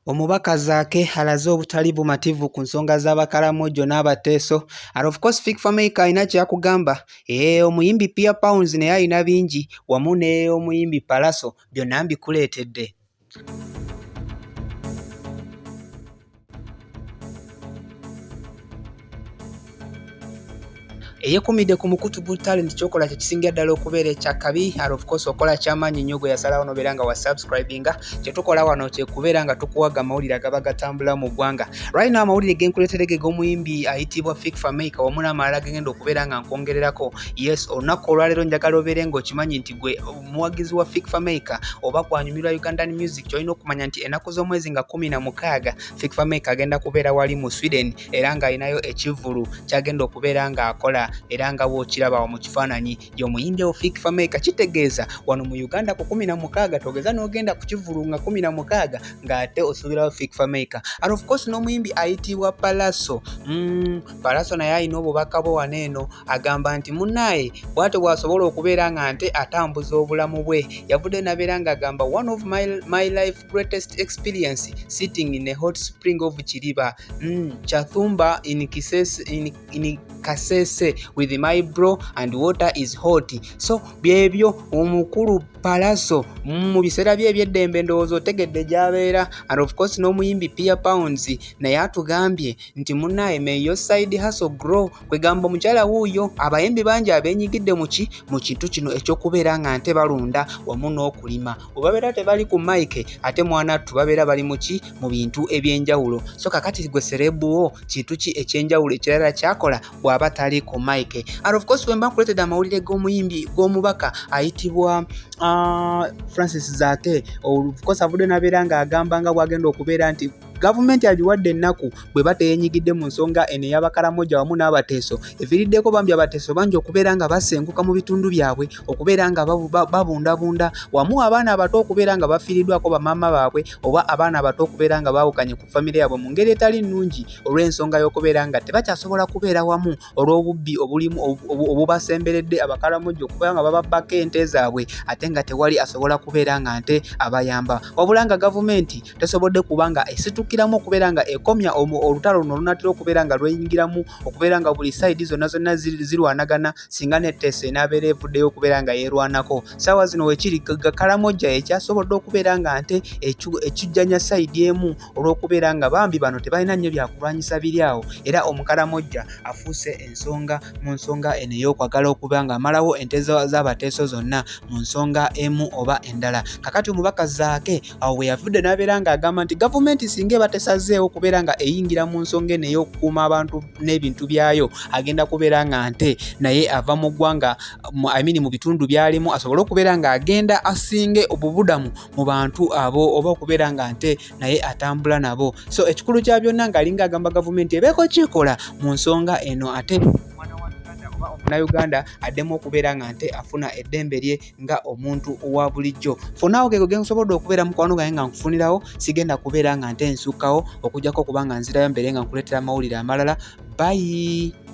Omubaka ZaAake alaze obutali bumativu ku nsonga z'abakalamojo n'abateeso. And of course Fik Fameica alina kyakugamba. Omuyimbi Pia Pounds naye alina bingi wamu ne omuyimbi Pallaso byonna mbikuleetedde. Eyekumidde ku mukutu talent kyokola kyekisingira ddala okubeera ekyakabi. And of course okola kyamaanyi nnyo gwe yasalawo nobeera nga wasubscribinga. Kyetukola wano kyekubeera nga tukuwaga amawulire agaba gatambula mu ggwanga. Right now amawulire genkuleeterege g'omuyimbi ayitibwa Fik Fameica wamu n'amalala gegenda okubeera nga nkwongererako. Yes, olunaku olwaleero njagala obeere ng'okimanyi nti gwe omuwagizi wa Fik Fameica oba gwanyumirwa Ugandan music kyolina okumanya nti ennaku z'omwezi nga 16 Fik Fameica agenda kubeera wali mu Sweden era ng'alinayo ekivvulu kyagenda okubeera ng'akola era nga bw'okiraba mu kifaananyi y'omuyimbi owo Fik Fameica. Kitegeeza wano mu Uganda ku 16 togeza n'ogenda ku kivvulu nga 16 ng'ate osuubirawo Fik Fameica. And of course n'omuyimbi ayitibwa Pallaso. Pallaso naye alina obubaka bwe wano eno agamba nti munnaye bw'ate bw'asobola okubeera nga nte atambuza obulamu bwe. Yavudde n'abeera ng'agamba one of my life greatest experience sitting in a hot spring of Kiriba Chathumba in Kasese with my bro and water is hot. So byebyo omukulu Pallaso mu biseera bye eby'eddembe ndowooza otegedde gy'abeera. And of course n'omuyimbi Pia Pounds naye atugambye nti munnaye may your side hustle grow. Kwegamba omukyala wuuyo abayimbi bangi abeenyigidde mu kintu kino eky'okubeera nga nte balunda wamu n'okulima. Obabeera tebali ku mike ate mwanattu babeera bali mu bintu eby'enjawulo. So kakati gwe serebuwo kintu ki eky'enjawulo ekirala kyakola bw'aba tali ku mike. And of course bwemba nkuleetedde amawulire g'omuyimbi g'omubaka ayitibwa Francis ZaAake. Of course avudde n'abeera ng'agamba nga bw'agenda okubeera nti Gavumenti agiwadde ennaku bwe bateenyigidde mu nsonga eno ey'abakalamoja wamu n'abateeso. Eviiriddeko bambi abateeso bangi okubeera nga basenguka mu bitundu byabwe, okubeera nga babundabunda, wamu abaana abato okubeera nga bafiiriddwako bamaama baabwe oba abaana abato okubeera nga baawukanye ku famire yaabwe mu ngeri etali nnungi olw'ensonga y'okubeera nga tebakyasobola kubeera wamu olw'obubbi obubasemberedde abakalamoja okubeera nga bababbako ente zaabwe ate nga tewali asobola kubeera nga nte abayamba. Wabula nga Gavumenti tesobodde kubanga kiramu okubeera nga ekomya olutalo luno olunatera okubeera nga lweyingiramu okubeera nga buli sayidi zonna zirwanagana singa netteesa enaabeera evuddeyo okubeera nga yeerwanako. Saawa zino wekiri kalamoja ekyasobodde okubeera nga nte ekijjanya sayidi emu olw'okubeera nga bambi bano tebalina nnyo byakulwanyisa biri awo era omukalamoja afuuse ensonga mu nsonga eno ey'okwagala okuba nga amalawo ente z'abateeso zonna mu nsonga emu oba endala. Kakati omubaka ZaAake awo bwe yavudde n'abeera ng'agamba nti Gavumenti singa batesazeewo okubeera nga eyingira mu nsonga eno ey'okukuuma abantu n'ebintu byayo agenda kubeera nga nte naye ava mu ggwanga mu bitundu byalimu asobole okubeera nga agenda asinge obubudamu mu bantu abo oba okubeera nga nte naye atambula nabo. So ekikulu kya byonna ng'alinga agamba Gavumenti ebeeko kyekola mu nsonga eno ate Uganda addemu okubeera nga nte afuna eddembe lye nga omuntu owa bulijjo. Fonaawo gego gensobodde okubeera mukwano gange nga nkufunirawo sigenda kubeera nga nte nsukkawo okujjako okuba nga nzirayo mbeere nga nkuleetera amawulire amalala. Bye.